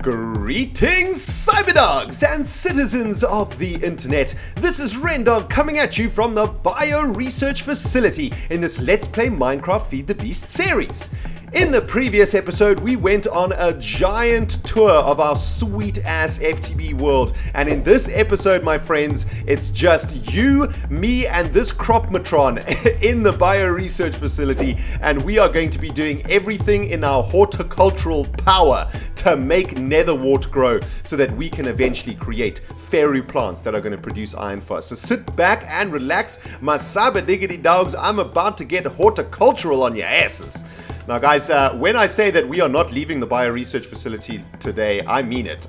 Greetings, cyberdogs and citizens of the internet. This is ReNDoG coming at you from the Bio Research Facility in this Let's Play Minecraft Feed the Beast series. In the previous episode, we went on a giant tour of our sweet-ass FTB world. And in this episode, my friends, it's just you, me, and this Cropmatron in the Bio Research Facility. And we are going to be doing everything in our horticultural power to make netherwort grow so that we can eventually create fairy plants that are going to produce iron for us. So sit back and relax, my cyber diggity dogs. I'm about to get horticultural on your asses. Now guys, when I say that we are not leaving the Bio Research Facility today, I mean it.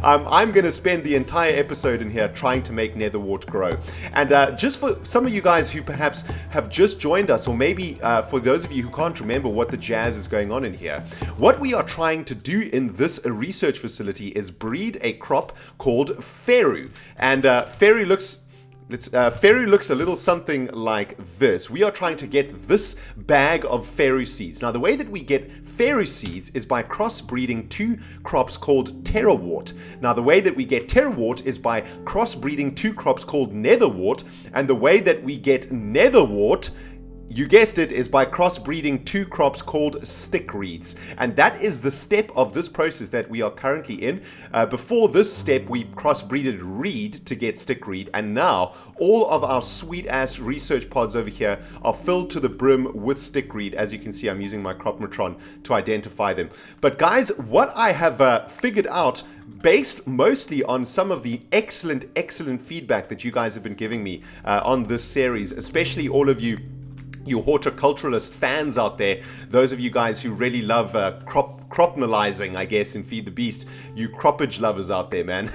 I'm going to spend the entire episode in here trying to make netherwort grow. And just for some of you guys who perhaps have just joined us, or maybe for those of you who can't remember what the jazz is going on in here, what we are trying to do in this research facility is breed a crop called Feru. And Feru looks a little something like this. We are trying to get this bag of Feru seeds. Now, the way that we get Feru seeds is by crossbreeding two crops called terrawort. Now, the way that we get terrawort is by crossbreeding two crops called netherwort. And the way that we get netherwort, you guessed it, is by crossbreeding two crops called stickreeds. And that is the step of this process that we are currently in. Before this step, we crossbreeded reed to get stickreed. And now all of our sweet ass research pods over here are filled to the brim with stickreed. As you can see, I'm using my Cropmatron to identify them. But guys, what I have figured out, based mostly on some of the excellent feedback that you guys have been giving me on this series, especially all of you horticulturalist fans out there, those of you guys who really love cropnalizing, I guess, in Feed the Beast, you croppage lovers out there, man.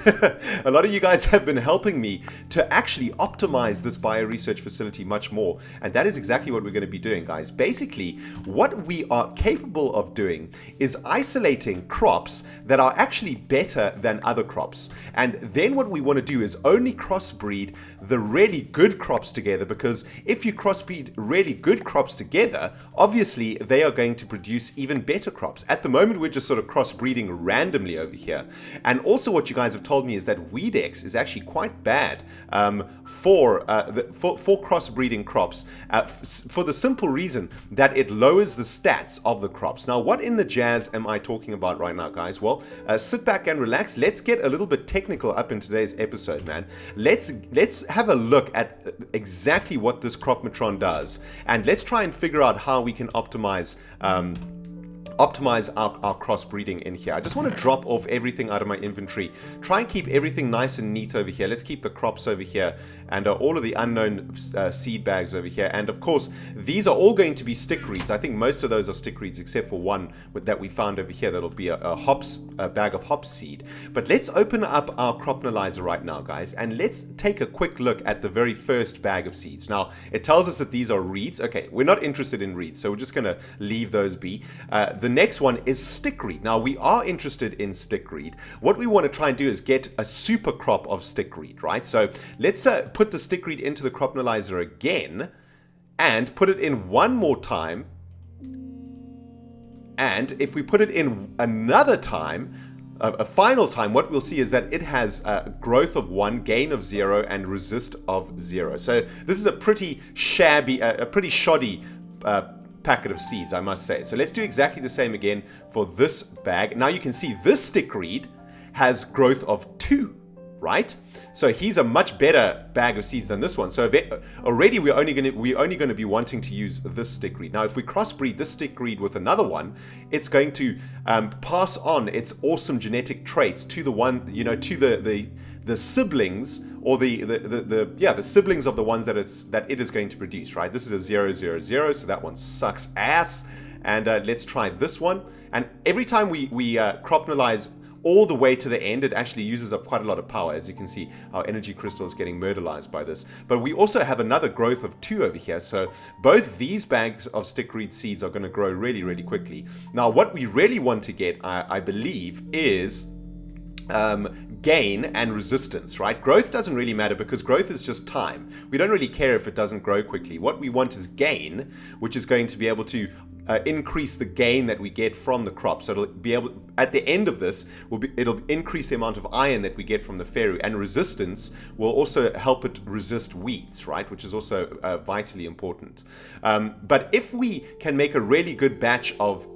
A lot of you guys have been helping me to actually optimize this bio research facility much more, and that is exactly what we're going to be doing, guys. Basically, what we are capable of doing is isolating crops that are actually better than other crops, and then what we want to do is only crossbreed the really good crops together, because if you crossbreed really good crops together, obviously they are going to produce even better crops. At the moment, we're just sort of crossbreeding randomly over here. And also what you guys have told me is that Weedex is actually quite bad for crossbreeding crops, for the simple reason that it lowers the stats of the crops. Now, what in the jazz am I talking about right now, guys? Well, sit back and relax. Let's get a little bit technical up in today's episode, man. Let's have a look at exactly what this Cropmatron does, and let's try and figure out how we can optimize our crossbreeding in here. I just want to drop off everything out of my inventory. Try and keep everything nice and neat over here. Let's keep the crops over here and all of the unknown seed bags over here. And of course, these are all going to be stickreeds. I think most of those are stickreeds except for one that we found over here. That'll be a bag of hops seed. But let's open up our cropnalyzer right now, guys, and let's take a quick look at the very first bag of seeds. Now, it tells us that these are reeds. Okay, we're not interested in reeds, so we're just going to leave those be. The next one is stickreed. Now, we are interested in stickreed. What we want to try and do is get a super crop of stickreed, right? So let's put the stickreed into the cropnalyzer again and put it in one more time. And if we put it in another time, a final time, what we'll see is that it has growth of 1, gain of 0, and resist of 0. So this is a pretty shabby, a pretty shoddy packet of seeds, I must say. So let's do exactly the same again for this bag. Now you can see this stickreed has growth of 2, right? So he's a much better bag of seeds than this one. So already we're only going to be wanting to use this stickreed. Now, if we crossbreed this stickreed with another one, it's going to pass on its awesome genetic traits to the one, to the siblings, or the siblings of the ones that it is going to produce, right? This is a 0, 0, 0, so that one sucks ass. And let's try this one. And every time we cropnalyze all the way to the end, it actually uses up quite a lot of power. As you can see, our energy crystal is getting murderized by this. But we also have another growth of 2 over here. So both these bags of stickreed seeds are going to grow really, really quickly. Now, what we really want to get, I believe, is gain and resistance, right? Growth doesn't really matter because growth is just time. We don't really care if it doesn't grow quickly. What we want is gain, which is going to be able to increase the gain that we get from the crop. So it'll be able, at the end of this, it'll increase the amount of iron that we get from the fairy, and resistance will also help it resist weeds, right? Which is also vitally important. But if we can make a really good batch of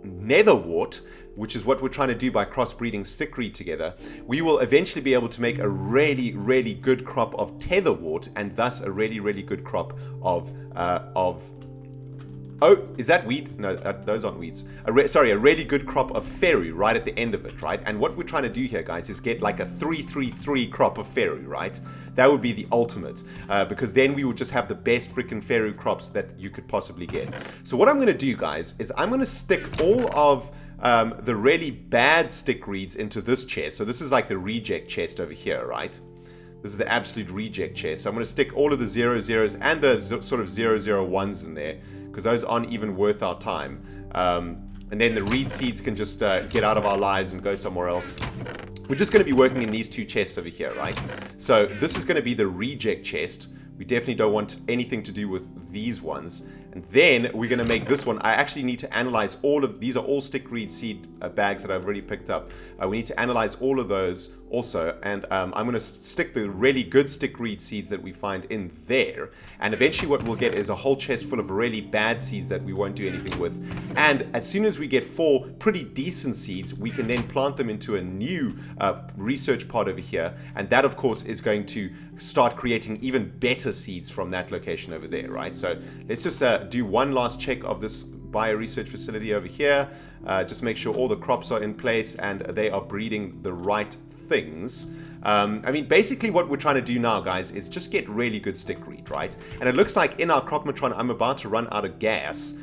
netherwort, which is what we're trying to do by crossbreeding Stickreed together, we will eventually be able to make a really, really good crop of tetherwort, and thus a really, really good crop of oh, is that weed? No, those aren't weeds. Sorry, a really good crop of fairy right at the end of it, right? And what we're trying to do here, guys, is get like a 3-3-3 crop of fairy, right? That would be the ultimate, because then we would just have the best freaking fairy crops that you could possibly get. So what I'm going to do, guys, is I'm going to stick all of the really bad Stickreeds into this chest. So this is like the reject chest over here, right? This is the absolute reject chest. So I'm going to stick all of the 00s and the sort of 001s in there, because those aren't even worth our time. And then the reed seeds can just get out of our lives and go somewhere else. We're just going to be working in these two chests over here, right? So this is going to be the reject chest. We definitely don't want anything to do with these ones. And then we're going to make this one. I actually need to analyze all of these. Are all Stickreed seed bags that I've already picked up. We need to analyze all of those also. And I'm going to stick the really good Stickreed seeds that we find in there. And eventually what we'll get is a whole chest full of really bad seeds that we won't do anything with. And as soon as we get 4 pretty decent seeds, we can then plant them into a new research pod over here. And that, of course, is going to start creating even better seeds from that location over there, right? So let's just do one last check of this bio-research facility over here. Just make sure all the crops are in place and they are breeding the right things. I mean, basically what we're trying to do now, guys, is just get really good Stickreed, right? And it looks like in our Cropmatron, I'm about to run out of gas,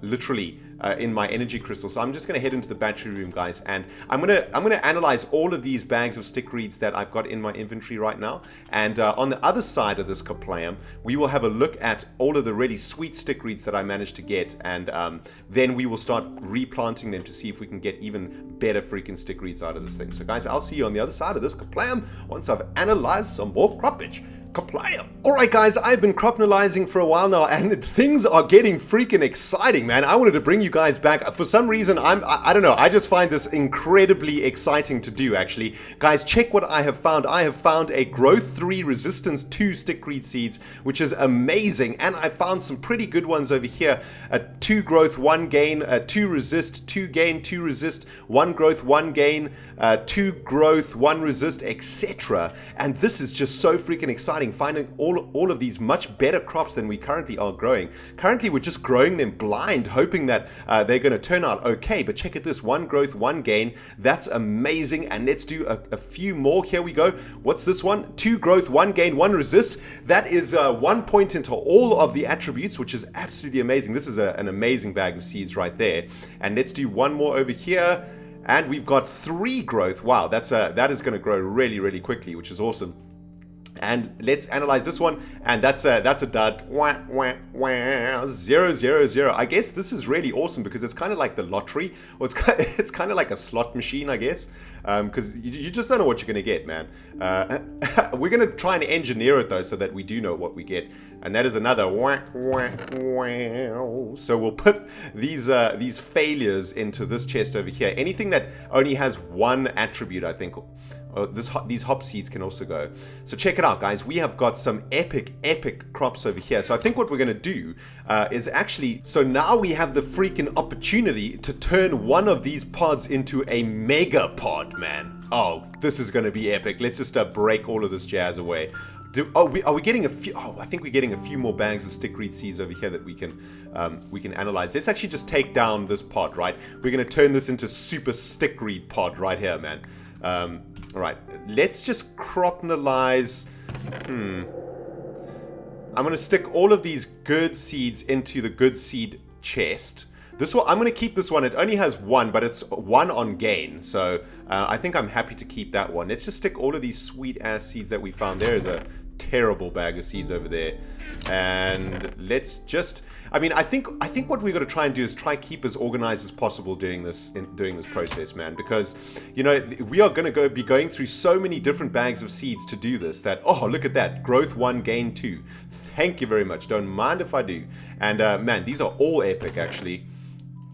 literally, in my energy crystal. So I'm just going to head into the battery room, guys, and I'm gonna analyze all of these bags of Stickreeds that I've got in my inventory right now. And on the other side of this kaplam, we will have a look at all of the really sweet Stickreeds that I managed to get, and then we will start replanting them to see if we can get even better freaking Stickreeds out of this thing. So guys, I'll see you on the other side of this kaplam once I've analyzed some more croppage. Alright guys, I've been cropnalizing for a while now, and things are getting freaking exciting, man. I wanted to bring you guys back. For some reason, I don't know, I just find this incredibly exciting to do, actually. Guys, check what I have found. I have found a growth 3 resistance 2 Stickreed seeds, which is amazing, and I found some pretty good ones over here. 2 growth, 1 gain, 2 resist, 2 gain, 2 resist, 1 growth, 1 gain, 2 growth, 1 resist, etc. And this is just so freaking exciting, finding all of these much better crops than we currently are growing. Currently we're just growing them blind, hoping that they're going to turn out okay. But check at this, 1 growth, 1 gain. That's amazing. And let's do a few more. Here we go. What's this one? 2 growth, 1 gain, 1 resist. That is 1 point into all of the attributes, which is absolutely amazing. This is an amazing bag of seeds right there. And let's do one more over here. And we've got 3 growth. Wow, that is going to grow really, really quickly, which is awesome. And let's analyze this one, and that's a dud. 0, 0, 0. I guess this is really awesome because it's kind of like the lottery, or it's kind of like a slot machine, I guess, because you just don't know what you're gonna get, man. We're gonna try and engineer it though, so that we do know what we get, and that is another. So we'll put these failures into this chest over here. Anything that only has 1 attribute, I think. These hop seeds can also go. So check it out, guys. We have got some epic crops over here. So I think what we're going to do is actually... So now we have the freaking opportunity to turn one of these pods into a mega pod, man. Oh, this is going to be epic. Let's just break all of this jazz away. Are we getting a few? Oh, I think we're getting a few more bags of Stickreed seeds over here that we can analyze. Let's actually just take down this pod, right? We're going to turn this into super Stickreed pod right here, man. All right, let's just cropnalize. I'm going to stick all of these good seeds into the good seed chest. This one, I'm going to keep this one. It only has 1, but it's 1 on gain. So I think I'm happy to keep that one. Let's just stick all of these sweet ass seeds that we found. There is a terrible bag of seeds over there. And let's just, I mean, I think what we're going to try and do is try keep as organized as possible during this process, man, because, you know, we are going to be going through so many different bags of seeds to do this that, oh, look at that, growth 1, gain 2. Thank you very much. Don't mind if I do. And man, these are all epic, actually.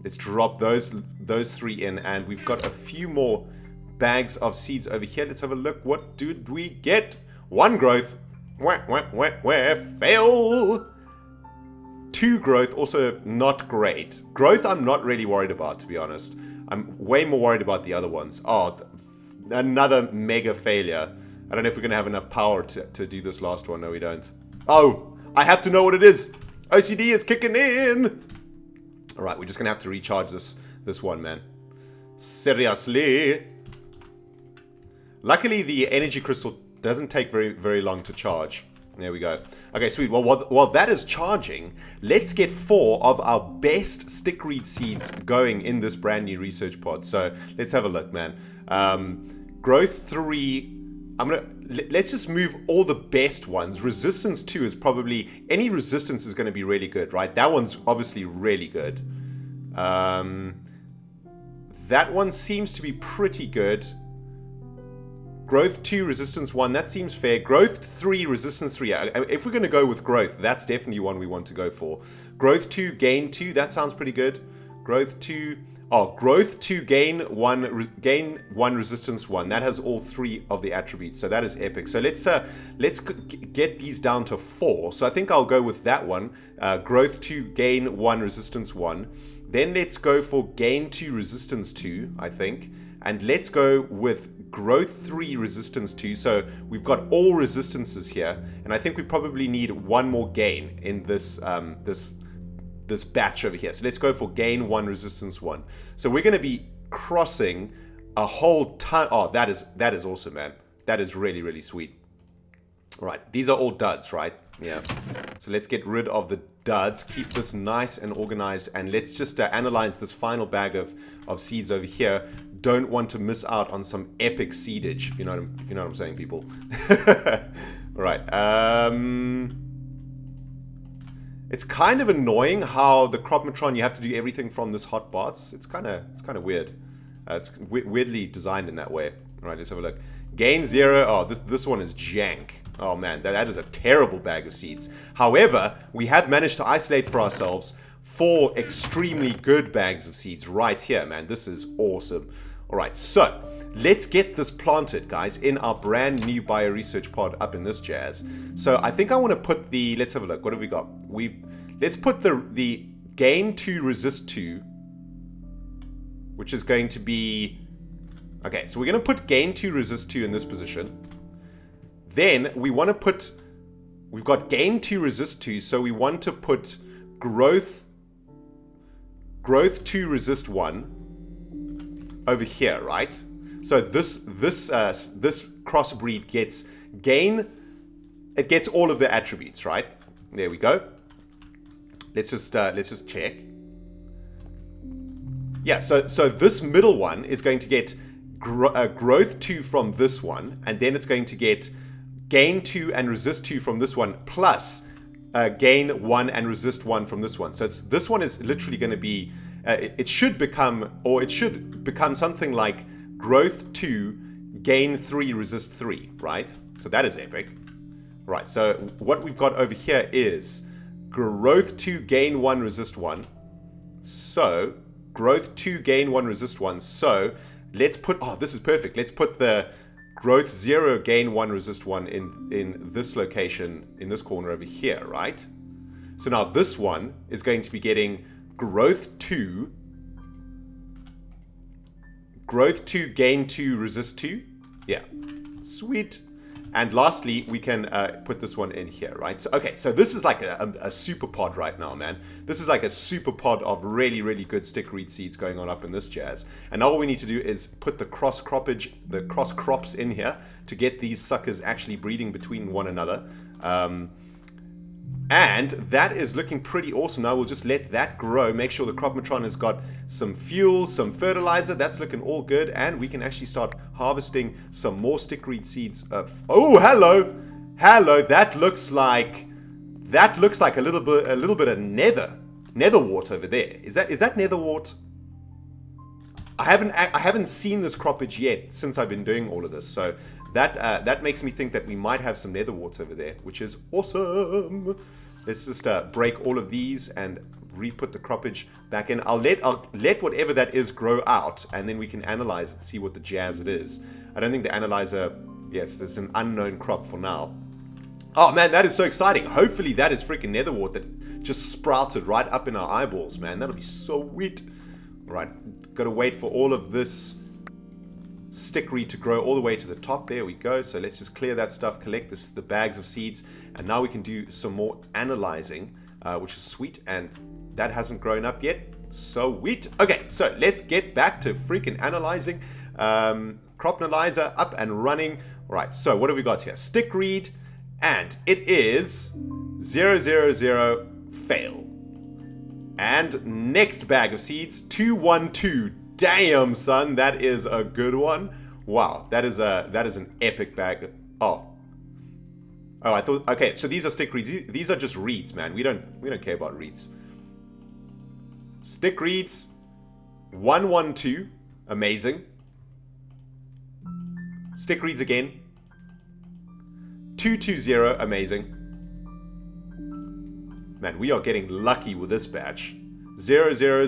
Let's drop those 3 in, and we've got a few more bags of seeds over here. Let's have a look. What did we get? 1 growth. Fail. 2 growth, also not great. Growth I'm not really worried about, to be honest. I'm way more worried about the other ones. Oh, another mega failure. I don't know if we're going to have enough power to do this last one. No, we don't. Oh, I have to know what it is. OCD is kicking in. All right, we're just going to have to recharge this one, man. Seriously. Luckily, the energy crystal doesn't take very long to charge. There we go. Okay, sweet. Well, while that is charging, let's get 4 of our best stickreed seeds going in this brand new research pod. So let's have a look, man. Growth 3. Let's just move all the best ones. Resistance 2 is probably, any resistance is going to be really good, right? That one's obviously really good. That one seems to be pretty good. Growth 2, resistance 1, that seems fair. Growth 3, resistance 3. If we're going to go with growth, that's definitely one we want to go for. Growth 2, gain 2, that sounds pretty good. Growth 2, growth 2, gain 1, resistance 1. That has all 3 of the attributes, so that is epic. So let's get these down to 4. So I think I'll go with that one. Growth 2, gain 1, resistance 1. Then let's go for gain 2, resistance 2, I think. And let's go with growth 3, resistance 2. So we've got all resistances here, and I think we probably need 1 more gain in this this batch over here. So let's go for gain 1, resistance 1. So we're going to be crossing a whole ton. Oh, that is awesome, man. That is really sweet. All right, these are all duds, right? Yeah. So let's get rid of the duds, keep this nice and organized, and let's just analyze this final bag of seeds over here. Don't want to miss out on some epic seedage, if you know what I'm saying, people. All right. It's kind of annoying how the Cropmatron, you have to do everything from this hotbots. It's kind of weird. It's weirdly designed in that way. All right, let's have a look. Gain 0. Oh, this one is jank. Oh man, that is a terrible bag of seeds. However, we have managed to isolate for ourselves 4 extremely good bags of seeds right here, man. This is awesome. All right, so let's get this planted, guys, in our brand new bioresearch pod up in this jazz. So I think I want to put the, let's have a look. What have we got? Let's put the gain 2, resist 2, which is going to be, okay, so we're going to put gain 2, resist 2 in this position. Then we want to put, we've got gain 2, resist 2, so we want to put growth 2, resist 1 over here, right? So this crossbreed gets gain, it gets all of the attributes, right? There we go. Let's just check. Yeah, so this middle one is going to get growth 2 from this one, and then it's going to get gain 2 and resist 2 from this one, plus gain 1 and resist 1 from this one. So this one is literally going to be, it should become something like growth 2, gain 3, resist 3, right? So that is epic. Right, so what we've got over here is growth 2, gain 1, resist 1. So growth 2, gain 1, resist 1. So let's put, oh, this is perfect. Let's put the growth 0, gain 1, resist 1 in this location, in this corner over here, right? So now this one is going to be getting growth 2, gain 2, resist 2. Yeah, sweet. And lastly, we can put this one in here, right? So, okay, so this is like a super pod right now, man. This is like a super pod of really good stickreed seeds going on up in this jazz. And now all we need to do is put the cross crops in here to get these suckers actually breeding between one another. And that is looking pretty awesome. Now we'll just let that grow. Make sure the Cropmatron has got some fuel, some fertilizer. That's looking all good. And we can actually start harvesting some more stickreed seeds. Oh, hello! Hello, that looks like a little bit of netherwort over there. Is that netherwort? I haven't seen this croppage yet since I've been doing all of this, so that makes me think that we might have some netherwort over there, which is awesome. Let's just break all of these and re-put the croppage back in. I'll let whatever that is grow out, and then we can analyze it, see what the jazz it is. I don't think the analyzer. Yes, there's an unknown crop for now. Oh man, that is so exciting. Hopefully that is freaking netherwort that just sprouted right up in our eyeballs, man. That'll be so sweet. Right, gotta wait for all of this stickreed to grow all the way to the top. There we go. So let's just clear that stuff, collect the bags of seeds, and now we can do some more analyzing, which is sweet, and that hasn't grown up yet. So sweet. Okay, so let's get back to freaking analyzing. Crop analyzer up and running. Right, so what have we got here? Stickreed, and it is 000 fail. And next bag of seeds, 212. Damn, son, that is a good one. Wow, that is an epic bag. Oh, I thought. Okay, so these are stickreeds. These are just reeds, man. We don't care about reeds. Stickreeds, 112, amazing. Stickreeds again, 220, amazing. Man, we are getting lucky with this batch. 000, fail.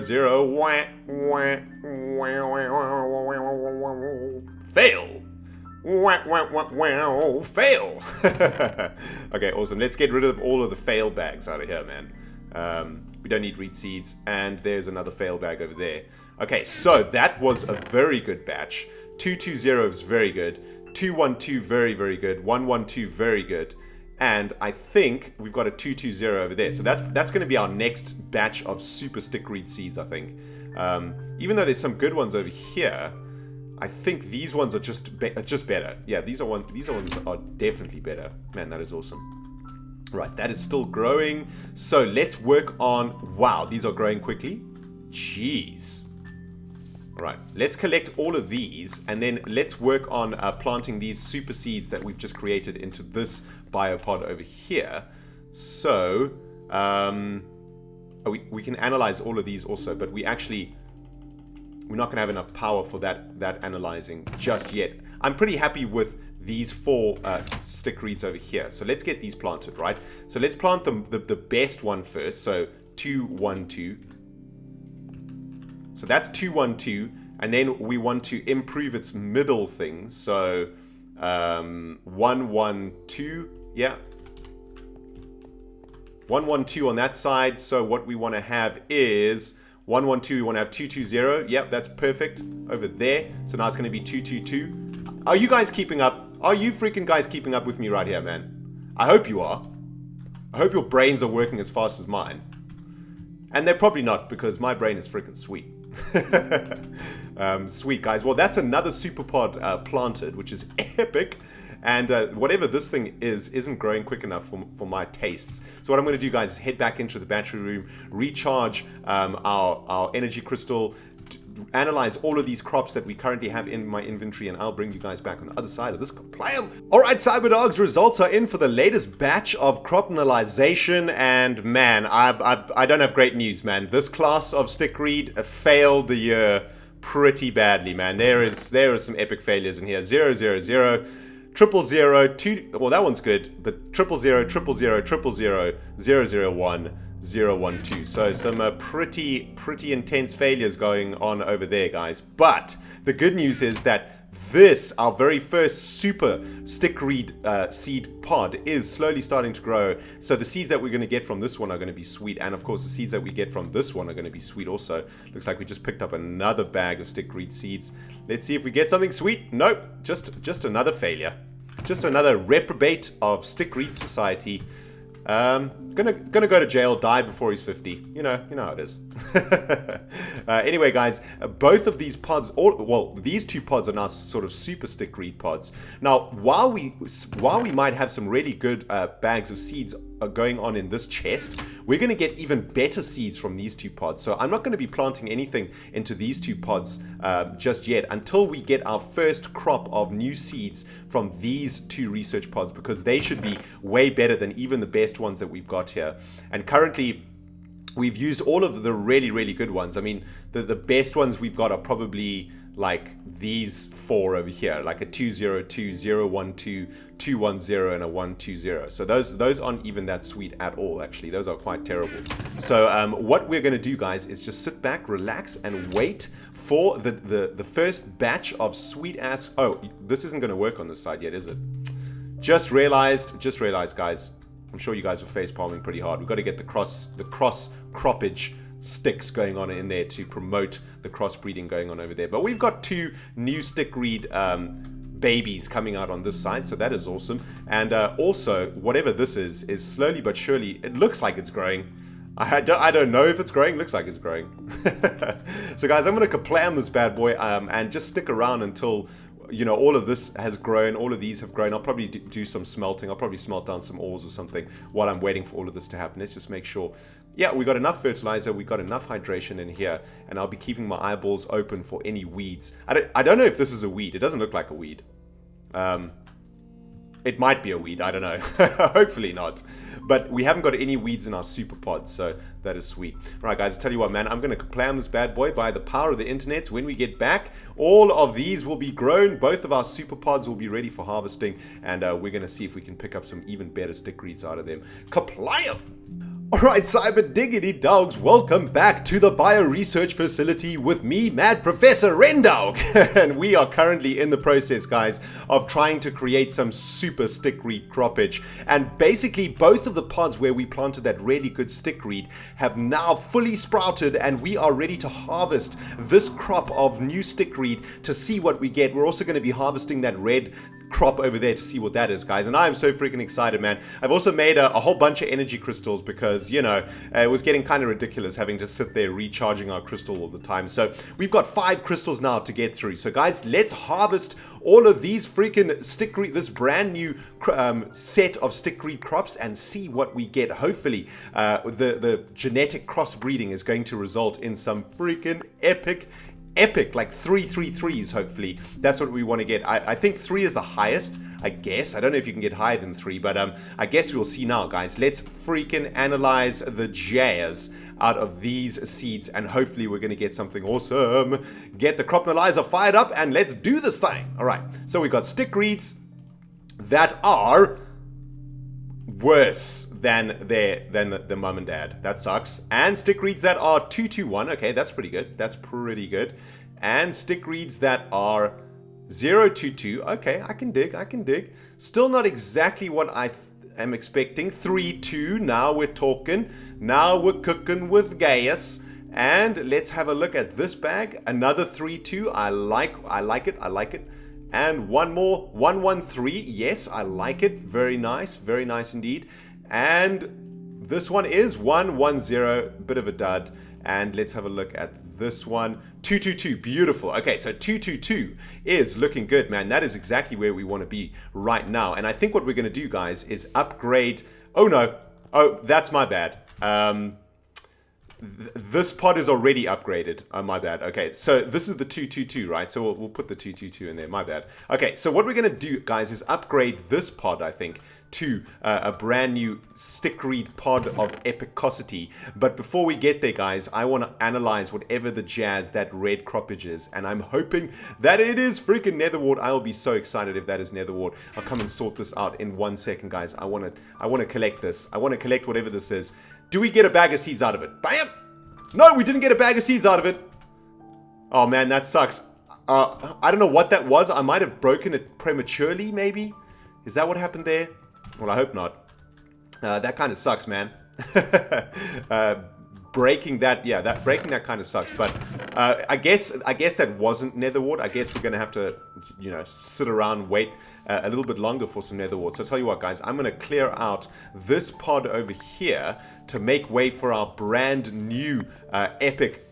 Fail. Okay, awesome. Let's get rid of all of the fail bags out of here, man. We don't need reed seeds, and there's another fail bag over there. Okay, so that was a very good batch. 220 is very good. 212 very, very good. 112 very good. And I think we've got a 220 over there. So that's going to be our next batch of super stickreed seeds, I think. Even though there's some good ones over here, I think these ones are just better. Yeah, these ones are definitely better. Man, that is awesome. Right, that is still growing. So let's work on... Wow, these are growing quickly. Jeez. Right, let's collect all of these, and then let's work on planting these super seeds that we've just created into this biopod over here. So, we can analyze all of these also, but we're not going to have enough power for that analyzing just yet. I'm pretty happy with these 4 stickreeds over here. So let's get these planted, right? So let's plant the best one first. So 212. So that's 212, and then we want to improve its middle things. So 112, yeah. 112 on that side. So what we want to have is 112. We want to have 220. Yep, that's perfect over there. So now it's going to be 222. Are you guys keeping up? Are you freaking guys keeping up with me right here, man? I hope you are. I hope your brains are working as fast as mine. And they're probably not, because my brain is freaking sweet. Sweet, guys. Well, that's another super pod planted, which is epic. And whatever this thing isn't growing quick enough for my tastes. So what I'm going to do, guys, is head back into the battery room, recharge our energy crystal, analyze all of these crops that we currently have in my inventory, and I'll bring you guys back on the other side of this complaint. Alright, CyberDogs, results are in for the latest batch of crop analyzation, and man, I don't have great news, man. This class of stickreed failed the year pretty badly, man. There are some epic failures in here. 000, 000, 2... Well, that one's good, but 000, 000, 001, 012. So some pretty intense failures going on over there, guys. But the good news is that this, our very first super stickreed seed pod, is slowly starting to grow. So the seeds that we're going to get from this one are going to be sweet, and of course the seeds that we get from this one are going to be sweet also. Looks like we just picked up another bag of stickreed seeds. Let's see if we get something sweet. Nope, just another failure. Just another reprobate of stickreed society. Gonna go to jail, die before he's 50. You know how it is. Anyway, guys, both of these pods, these 2 pods are now sort of super stickreed pods. Now, while we might have some really good bags of seeds going on in this chest, we're going to get even better seeds from these 2 pods. So I'm not going to be planting anything into these 2 pods just yet until we get our first crop of new seeds from these 2 research pods, because they should be way better than even the best ones that we've got here. And currently we've used all of the really, really good ones. I mean, the best ones we've got are probably like these 4 over here, like a 202, 012, 210, and a 120. So those aren't even that sweet at all, actually. Those are quite terrible. So what we're going to do, guys, is just sit back, relax, and wait for the first batch of sweet ass. Oh, this isn't going to work on this side yet, is it? Just realized, guys. I'm sure you guys were face palming pretty hard. We've got to get the cross croppage sticks going on in there to promote the crossbreeding going on over there. But we've got 2 new Stickreed babies coming out on this side, so that is awesome. And also, whatever this is slowly but surely, it looks like it's growing. I don't know if it's growing. Looks like it's growing. So guys, I'm going to kaplam this bad boy and just stick around until, you know, all of this has grown, all of these have grown. I'll probably do some smelting. I'll probably smelt down some ores or something while I'm waiting for all of this to happen. Let's just make sure, yeah, we got enough fertilizer, we got enough hydration in here, and I'll be keeping my eyeballs open for any weeds. I don't know if this is a weed. It doesn't look like a weed. It might be a weed, I don't know. Hopefully not. But we haven't got any weeds in our super pods, so that is sweet. Right, guys, I tell you what, man, I'm going to plan this bad boy by the power of the internet. When we get back, all of these will be grown. Both of our super pods will be ready for harvesting, and we're going to see if we can pick up some even better Stickreeds out of them. Kaplam! Alright, cyber diggity dogs, welcome back to the bio research facility with me, Mad Professor ReNDoG. And we are currently in the process, guys, of trying to create some super Stickreed croppage. And basically both of the pods where we planted that really good Stickreed have now fully sprouted, and we are ready to harvest this crop of new Stickreed to see what we get. We're also going to be harvesting that red crop over there to see what that is, guys, and I am so freaking excited, man. I've also made a whole bunch of energy crystals because, you know, it was getting kind of ridiculous having to sit there recharging our crystal all the time. So we've got 5 crystals now to get through. So guys, let's harvest all of these freaking Stickreed, this brand new set of Stickreed crops, and see what we get. Hopefully the genetic crossbreeding is going to result in some freaking epic, like 333s. Hopefully that's what we want to get. I think 3 is the highest, I guess. I don't know if you can get higher than 3, but I guess we'll see now, guys. Let's freaking analyze the jazz out of these seeds, and hopefully we're going to get something awesome. Get the crop analyzer fired up and let's do this thing. All right, so we've got Stickreeds that are worse than the mum and dad. That sucks. And Stickreeds that are 221. Okay, that's pretty good. That's pretty good. And Stickreeds that are 022. Okay, I can dig. Still not exactly what I am expecting. 32. Now we're talking. Now we're cooking with gas. And let's have a look at this bag. Another 32. I like it. And one more, 113. Yes, I like it. Very nice indeed. And this one is 110, bit of a dud. And let's have a look at this one, 222. Beautiful. Okay, so 222 is looking good, man. That is exactly where we want to be right now. And I think what we're going to do, guys, is upgrade. Oh no, oh, that's my bad. This pod is already upgraded. Oh, my bad. Okay, so this is the 222, right? So we'll put the 222 in there. My bad. Okay, so what we're going to do, guys, is upgrade this pod, I think, to a brand new Stickreed pod of epicosity. But before we get there, guys, I want to analyze whatever the jazz that red croppage is, and I'm hoping that it is freaking netherwort. I'll be so excited if that is netherwort. I'll come and sort this out in 1 second, guys. I want to collect this. I want to collect whatever this is. Do we get a bag of seeds out of it? Bam! No, we didn't get a bag of seeds out of it. Oh man, that sucks. I don't know what that was. I might have broken it prematurely, maybe. Is that what happened there? Well, I hope not. That kind of sucks, man. Breaking that kind of sucks. But I guess that wasn't netherwort. I guess we're gonna have to, you know, sit around, wait a little bit longer for some netherwort. So I'll tell you what, guys, I'm gonna clear out this pod over here to make way for our brand new epic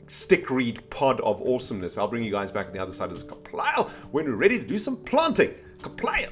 Stickreed pod of awesomeness. I'll bring you guys back on the other side of this kaplow when we're ready to do some planting. Kaplow!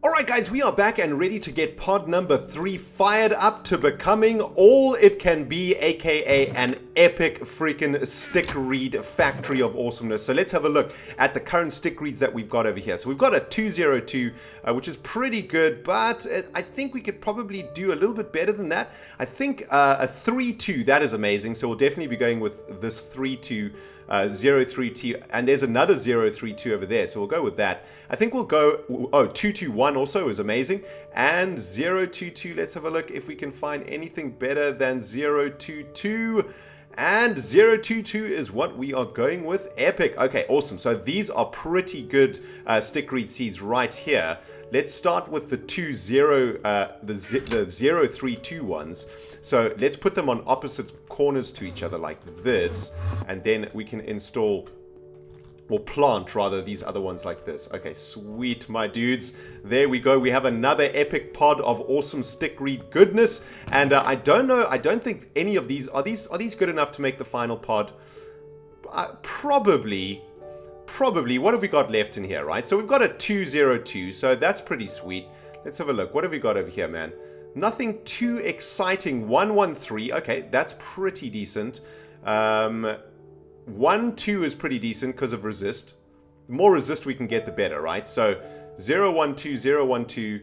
Alright guys, we are back and ready to get pod number 3 fired up to becoming all it can be, aka an epic freaking Stickreed factory of awesomeness. So let's have a look at the current Stickreeds that we've got over here. So we've got a 202, which is pretty good, but I think we could probably do a little bit better than that. I think a 3-2, that is amazing. So we'll definitely be going with this 3-2. 032, and there's another 032 over there, so we'll go with that. I think we'll go, 221 also is amazing, and 022, let's have a look if we can find anything better than 022, and 022 is what we are going with. Epic. Okay, awesome. So these are pretty good Stickreed seeds right here. Let's start with the 032 ones. So let's put them on opposite corners to each other like this, and then we can install, or plant rather, these other ones like this. Okay, sweet, my dudes. There we go. We have another epic pod of awesome Stickreed goodness. And I don't know, I don't think any of these are these good enough to make the final pod. Probably. What have we got left in here, right? So we've got a 202, so that's pretty sweet. Let's have a look. What have we got over here, man? Nothing too exciting. 113. Okay, that's pretty decent. 1-2 is pretty decent because of resist. The more resist we can get, the better, right? So 012, 012.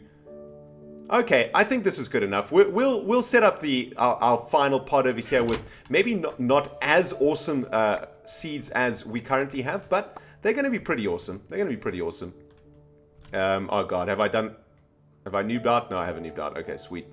Okay, I think this is good enough. We'll set up our final pod over here with maybe not as awesome seeds as we currently have, but they're going to be pretty awesome. They're going to be pretty awesome. Oh god, have I noobed out? No, I haven't noobed out. Okay, sweet.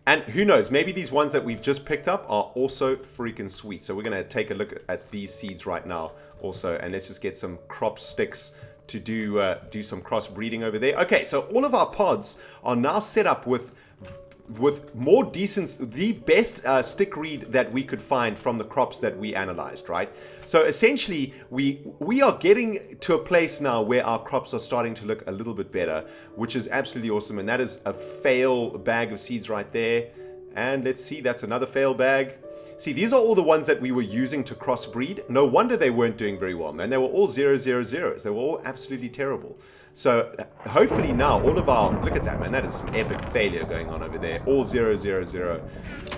And who knows, maybe these ones that we've just picked up are also freaking sweet. So we're going to take a look at these seeds right now also, and let's just get some crop sticks to do some crossbreeding over there. Okay, so all of our pods are now set up with more decent, the best Stickreed that we could find from the crops that we analyzed, right? So essentially, we are getting to a place now where our crops are starting to look a little bit better, which is absolutely awesome. And that is a fail bag of seeds right there. And let's see, that's another fail bag. See, these are all the ones that we were using to crossbreed. No wonder they weren't doing very well, man. They were all 000s. They were all absolutely terrible. So hopefully now all of our, look at that, man, that is some epic failure going on over there, all 000.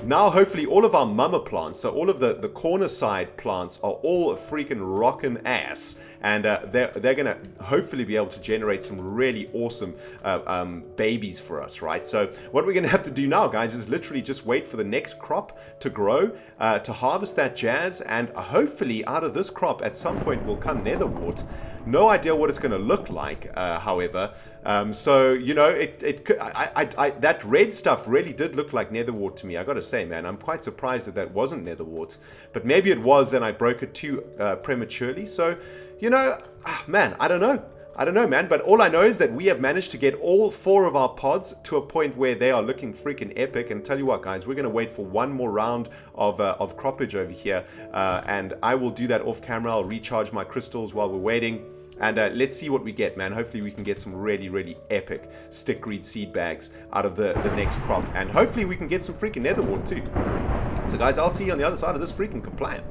Now hopefully all of our mama plants, so all of the corner side plants are all freaking rockin' ass, and they're gonna hopefully be able to generate some really awesome babies for us, right? So what we're gonna have to do now, guys, is literally just wait for the next crop to grow, to harvest that jazz, and hopefully out of this crop at some point will come netherwort. No idea what it's going to look like, however. So, you know, that red stuff really did look like netherwort to me. I got to say, man, I'm quite surprised that wasn't netherwort. But maybe it was, and I broke it too prematurely. So, you know, man, I don't know. I don't know, man, but all I know is that we have managed to get all 4 of our pods to a point where they are looking freaking epic. And tell you what, guys, we're going to wait for one more round of croppage over here, and I will do that off camera. I'll recharge my crystals while we're waiting, and let's see what we get, man. Hopefully we can get some really, really epic Stickreed seed bags out of the next crop, and hopefully we can get some freaking netherwort too. So, guys, I'll see you on the other side of this freaking compliant.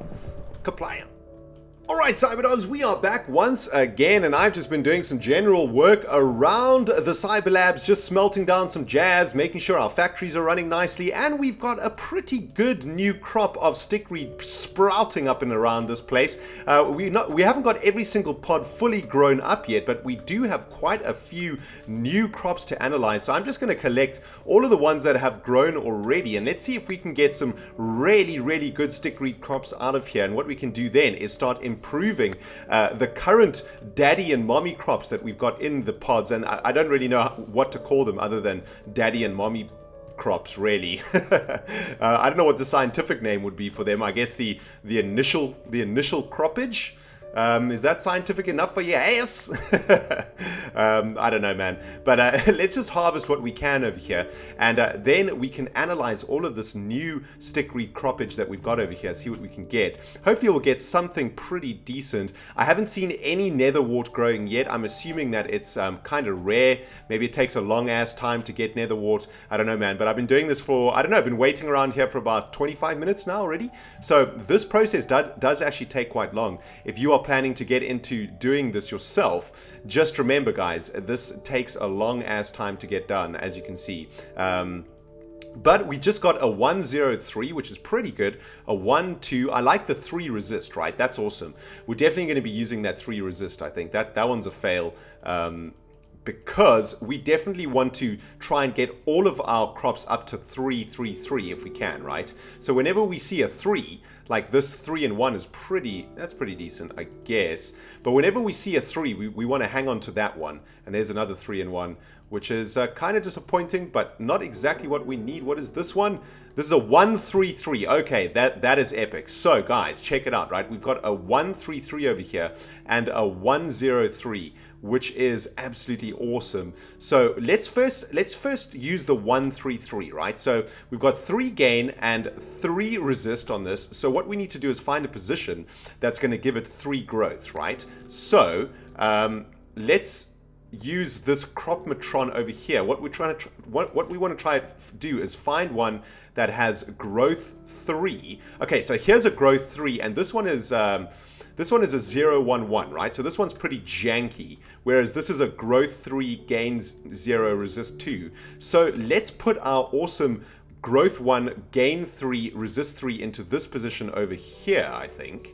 Alright, Cyberdogs, we are back once again, and I've just been doing some general work around the Cyber Labs, just smelting down some jazz, making sure our factories are running nicely, and we've got a pretty good new crop of Stickreed sprouting up and around this place. We haven't got every single pod fully grown up yet, but we do have quite a few new crops to analyze, so I'm just going to collect all of the ones that have grown already, and let's see if we can get some really, really good Stickreed crops out of here. And what we can do then is start improving the current daddy and mommy crops that we've got in the pods, and I don't really know what to call them other than daddy and mommy crops, really. I don't know what the scientific name would be for them. I guess the initial croppage. Is that scientific enough for your ass? I don't know, man. But let's just harvest what we can over here, and then we can analyze all of this new Stickreed croppage that we've got over here, see what we can get. Hopefully we'll get something pretty decent. I haven't seen any netherwort growing yet. I'm assuming that it's kind of rare. Maybe it takes a long ass time to get netherwort. I don't know, man. But I've been doing this for, I don't know, I've been waiting around here for about 25 minutes now already. So this process does actually take quite long. If you are planning to get into doing this yourself, just remember, guys, this takes a long ass time to get done, as you can see. But we just got a 103, which is pretty good. A 1, 2. I like the 3 resist, right? That's awesome. We're definitely going to be using that 3 resist, I think. That one's a fail. Because we definitely want to try and get all of our crops up to 3, 3, 3 if we can, right? So whenever we see a 3, like this 3 and 1 is that's pretty decent, I guess. But whenever we see a 3, we want to hang on to that one. And there's another 3 and 1, which is kind of disappointing, but not exactly what we need. What is this one? This is a 133. Okay, that is epic. So guys, check it out, right? We've got a 133 over here and a 103, which is absolutely awesome. So let's first use the 133, right? So we've got 3 gain and 3 resist on this. So what we need to do is find a position that's going to give it 3 growth, right? So let's use this Cropmatron over here. What we want to try to do is find one that has growth 3. Okay, so here's a growth 3, and this one is a 011, right? So this one's pretty janky, whereas this is a growth 3, gains 0, resist 2. So let's put our awesome growth 1, gain 3, resist 3 into this position over here, I think.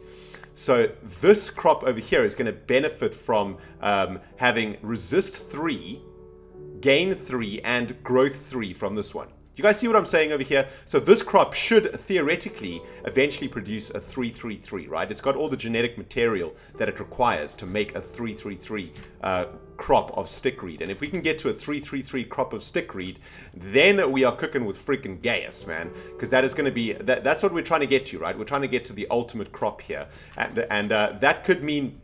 So this crop over here is going to benefit from having resist 3, gain 3, and growth 3 from this one. Do you guys see what I'm saying over here? So this crop should theoretically eventually produce a 333, right? It's got all the genetic material that it requires to make a 333 crop of Stickreed. And if we can get to a 333 crop of Stickreed, then we are cooking with freaking gas, man. Because that is going to be, that's what we're trying to get to, right? We're trying to get to the ultimate crop here. And that could mean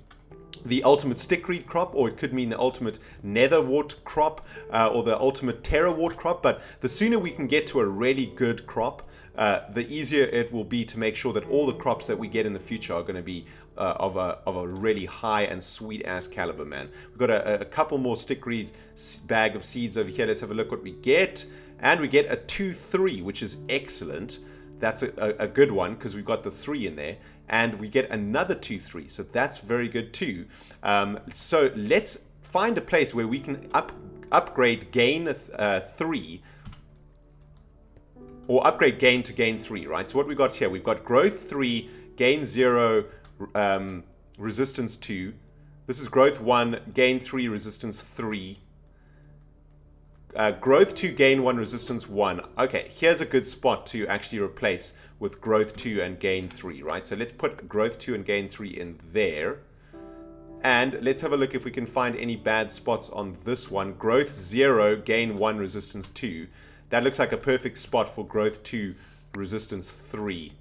the ultimate Stickreed crop, or it could mean the ultimate netherwort crop, or the ultimate terrawort crop. But the sooner we can get to a really good crop, the easier it will be to make sure that all the crops that we get in the future are going to be of a really high and sweet ass caliber, man. We've got a couple more Stickreed bag of seeds over here. Let's have a look what we get. And we get a 2-3, which is excellent. That's a good one because we've got the 3 in there. And we get another 2-3, so that's very good too. So let's find a place where we can upgrade gain 3, or upgrade gain to gain 3, right? So what we've got here, we've got growth 3, gain 0, resistance 2. This is growth 1, gain 3, resistance 3. Growth 2, gain 1, resistance 1. Okay, here's a good spot to actually replace with growth 2 and gain 3, right? So let's put growth 2 and gain 3 in there. And let's have a look if we can find any bad spots on this one. Growth 0, gain 1, resistance 2. That looks like a perfect spot for growth 2, resistance 3.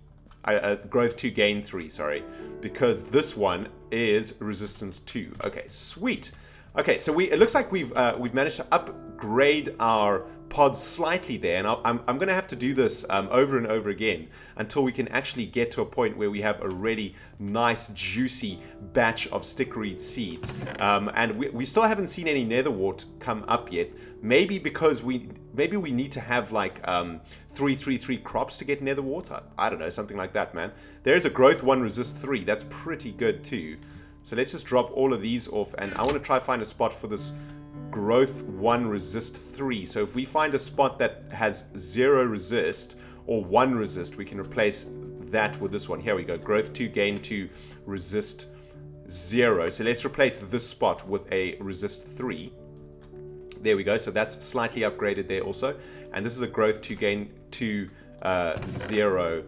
Growth 2, gain 3, sorry. Because this one is resistance 2. Okay, sweet. Okay, so it looks like we've managed to upgrade our pods slightly there, and I'm going to have to do this over and over again until we can actually get to a point where we have a really nice, juicy batch of Stickreed seeds. And we still haven't seen any netherwort come up yet. Maybe because we need to have like 333 crops to get netherwort. I don't know, something like that, man. There's a growth 1, resist 3. That's pretty good too. So let's just drop all of these off, and I want to try find a spot for this growth 1, resist 3. So if we find a spot that has 0 resist or 1 resist, we can replace that with this one. Here we go. Growth 2, gain 2, resist 0. So let's replace this spot with a resist 3. There we go. So that's slightly upgraded there also. And this is a growth 2, gain 2, 0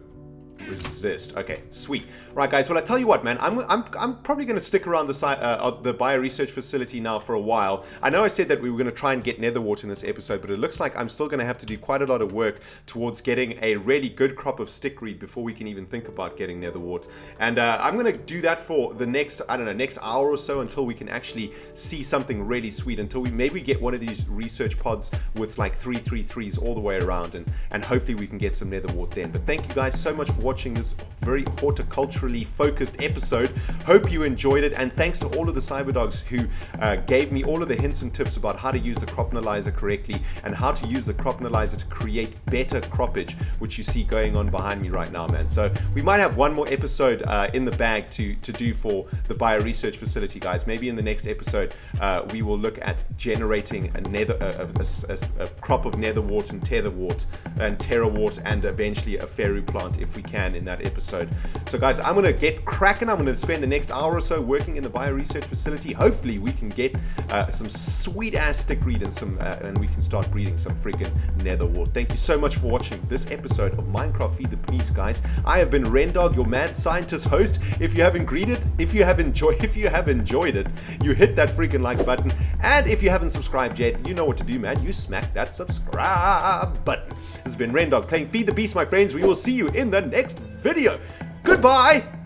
resist. Okay, sweet. Right, guys. Well, I tell you what, man. I'm probably going to stick around the bio research facility now for a while. I know I said that we were going to try and get netherwort in this episode, but it looks like I'm still going to have to do quite a lot of work towards getting a really good crop of Stickreed before we can even think about getting netherwort. And I'm going to do that for the next, I don't know, next hour or so until we can actually see something really sweet. Until we maybe get one of these research pods with like 333s all the way around, and hopefully we can get some netherwort then. But thank you guys so much for watching. watching this very horticulturally focused episode. Hope you enjoyed it, and thanks to all of the cyberdogs who gave me all of the hints and tips about how to use the crop analyzer correctly and how to use the crop analyzer to create better croppage, which you see going on behind me right now, man. So we might have one more episode in the bag to do for the bio research facility, guys. Maybe in the next episode we will look at generating a crop of netherwort and tetherwort and terrawort and eventually a fairy plant if we can in that episode. So guys, I'm gonna get cracking. I'm gonna spend the next hour or so working in the bio research facility. Hopefully we can get some sweet ass stickreed and we can start breeding some freaking netherwort. Thank you so much for watching this episode of Minecraft Feed the Beast, guys. I have been ReNDoG, your mad scientist host. If you have enjoyed it, you hit that freaking like button, and if you haven't subscribed yet, you know what to do, man. You smack that subscribe button. This has been ReNDoG playing Feed the Beast, my friends. We will see you in the next video. Goodbye.